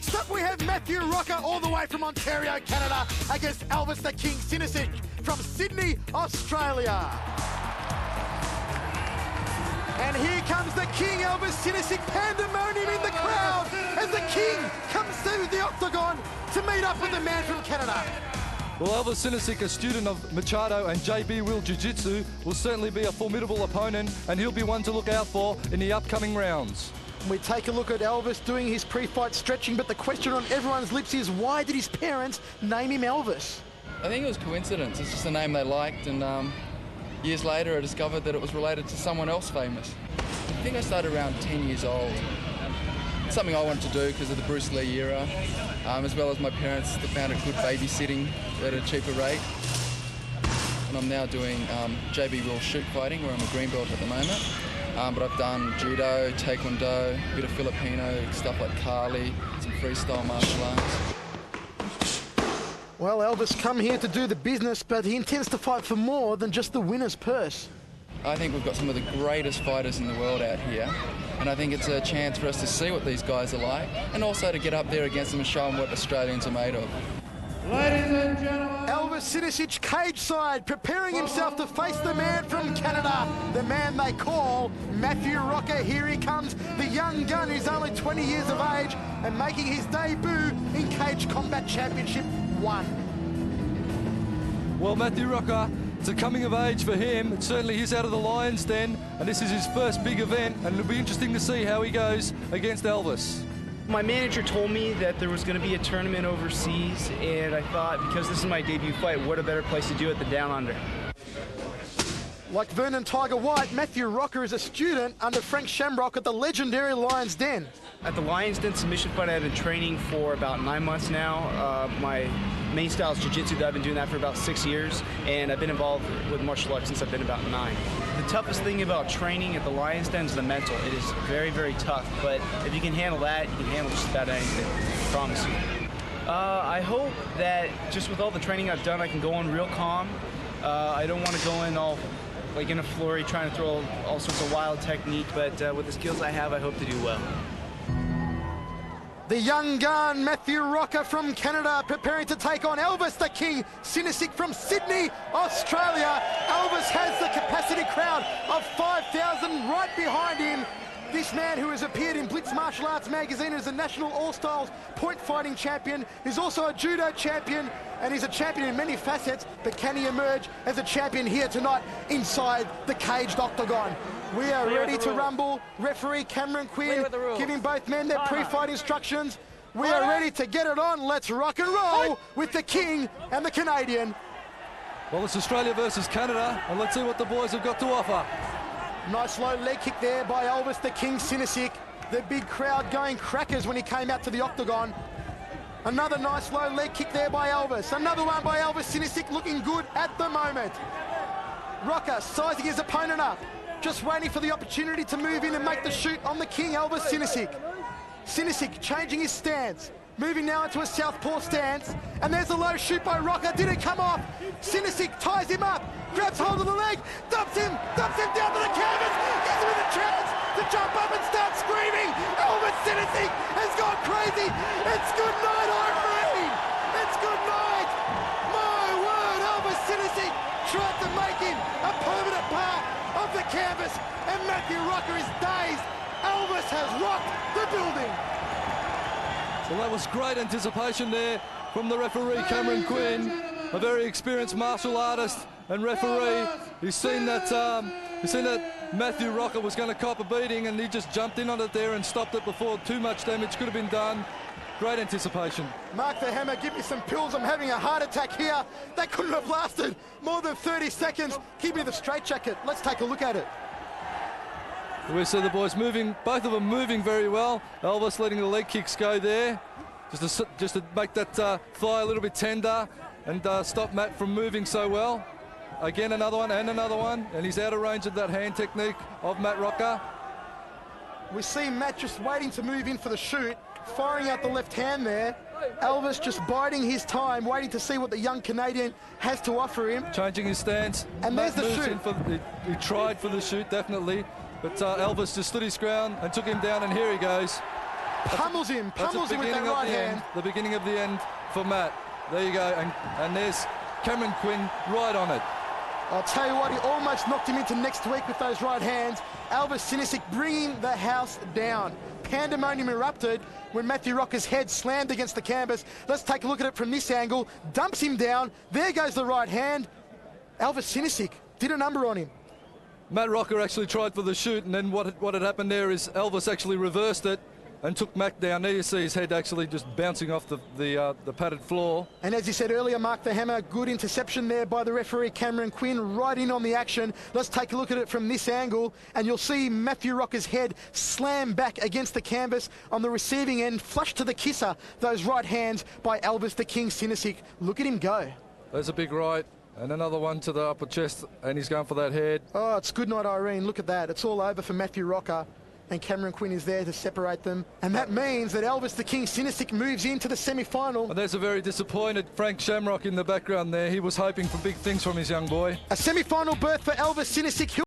Next up, we have Matthew Rocca, all the way from Ontario, Canada, against Elvis the King Sinosic from Sydney, Australia. And here comes the King, Elvis Sinosic, pandemonium in the crowd as the King comes through the octagon to meet up with the man from Canada. Well, Elvis Sinosic, a student of Machado and JB Will Jiu-Jitsu, will certainly be a formidable opponent, and he'll be one to look out for in the upcoming rounds. We take a look at Elvis doing his pre-fight stretching, but the question on everyone's lips is, why did his parents name him Elvis? I think it was coincidence. It's just a name they liked, and years later I discovered that it was related to someone else famous. I think I started around 10 years old. It's something I wanted to do because of the Bruce Lee era, as well as my parents that found it good babysitting at a cheaper rate. And I'm now doing JB Will shoot fighting, where I'm a green belt at the moment. But I've done judo, taekwondo, a bit of Filipino, stuff like Kali, some freestyle martial arts. Well, Elvis come here to do the business, but he intends to fight for more than just the winner's purse. I think we've got some of the greatest fighters in the world out here, and I think it's a chance for us to see what these guys are like, and also to get up there against them and show them what Australians are made of. Ladies and gentlemen, Elvis Sinosic cage side, preparing himself to face the man from Canada, the man they call Matthew Rocca. Here he comes, the young gun who's only 20 years of age and making his debut in Cage Combat Championship 1. Well, Matthew Rocca, it's a coming of age for him. Certainly he's out of the Lion's Den, and this is his first big event, and it'll be interesting to see how he goes against Elvis. My manager told me that there was going to be a tournament overseas, and I thought, because this is my debut fight, what a better place to do it than Down Under. Like Vernon Tiger White, Matthew Rocca is a student under Frank Shamrock at the legendary Lion's Den. At the Lion's Den submission fight, I've been training for about 9 months now. My main style is jiu-jitsu. I've been doing that for about 6 years, and I've been involved with martial arts since I've been about 9. The toughest thing about training at the Lion's Den is the mental. It is very, very tough, but if you can handle that, you can handle just about anything. I promise you. I hope that just with all the training I've done, I can go in real calm. I don't want to go in all like in a flurry trying to throw all sorts of wild technique, but with the skills I have, I hope to do well. The young gun, Matthew Rocca from Canada, preparing to take on Elvis the King Sinosic from Sydney, Australia. Elvis has the capacity crowd of 5,000 right behind him. This man, who has appeared in Blitz Martial Arts magazine as a national all-styles point fighting champion, is also a judo champion, and he's a champion in many facets, but can he emerge as a champion here tonight inside the caged octagon? We are ready to rumble. Referee Cameron Quinn giving both men their pre-fight instructions. We are ready to get it on. Let's rock and roll with the King and the Canadian. Well, it's Australia versus Canada, and let's see what the boys have got to offer. Nice low leg kick there by Elvis the King Sinosic. The big crowd going crackers when he came out to the octagon. Another nice low leg kick there by Elvis. Another one by Elvis Sinosic, looking good at the moment. Rocca sizing his opponent up, just waiting for the opportunity to move in and make the shoot on the King, Elvis Sinosic. Sinosic changing his stance, moving now into a southpaw stance, and there's a low shoot by Rocca. Did it come off? Sinosic ties him up, grabs hold of the leg, dumps him down to the canvas, gives him the chance to jump up and start screaming. Elvis Sinosic has gone crazy. It's good night, Irene. It's good night. My word, Elvis Sinosic tried to make him a permanent part of the canvas, and Matthew Rocca is dazed. Elvis has rocked the building. Well, that was great anticipation there from the referee, Cameron Quinn, a very experienced martial artist and referee. He's seen that Matthew Rocca was going to cop a beating, and he just jumped in on it there and stopped it before too much damage could have been done. Great anticipation. Mark the Hammer, give me some pills. I'm having a heart attack here. That couldn't have lasted more than 30 seconds. Give me the straitjacket. Let's take a look at it. We see the boys moving, both of them moving very well. Elvis letting the leg kicks go there, just to make that thigh a little bit tender and stop Matt from moving so well. Again, another one, and he's out of range of that hand technique of Matt Rocca. We see Matt just waiting to move in for the shoot, firing out the left hand there. Elvis just biding his time, waiting to see what the young Canadian has to offer him. Changing his stance. And Matt there's the shoot. He tried for the shoot, definitely. But Elvis just stood his ground and took him down, and here he goes. pummels him with that right hand. The beginning of the end for Matt. There you go, and there's Cameron Quinn right on it. I'll tell you what, he almost knocked him into next week with those right hands. Elvis Sinosic bringing the house down. Pandemonium erupted when Matthew Rocca's head slammed against the canvas. Let's take a look at it from this angle. Dumps him down. There goes the right hand. Elvis Sinosic did a number on him. Matt Rocca actually tried for the shoot, and then what had happened there is Elvis actually reversed it and took Mac down. There you see his head actually just bouncing off the padded floor. And as you said earlier, Mark the Hammer, good interception there by the referee Cameron Quinn, right in on the action. Let's take a look at it from this angle, and you'll see Matthew Rocca's head slam back against the canvas on the receiving end, flush to the kisser, those right hands by Elvis the King Sinosic. Look at him go. There's a big right, and another one to the upper chest, and he's going for that head. Oh, it's good night, Irene. Look at that. It's all over for Matthew Rocca. And Cameron Quinn is there to separate them. And that means that Elvis the King Sinosic moves into the semi-final. And there's a very disappointed Frank Shamrock in the background there. He was hoping for big things from his young boy. A semi-final berth for Elvis Sinosic.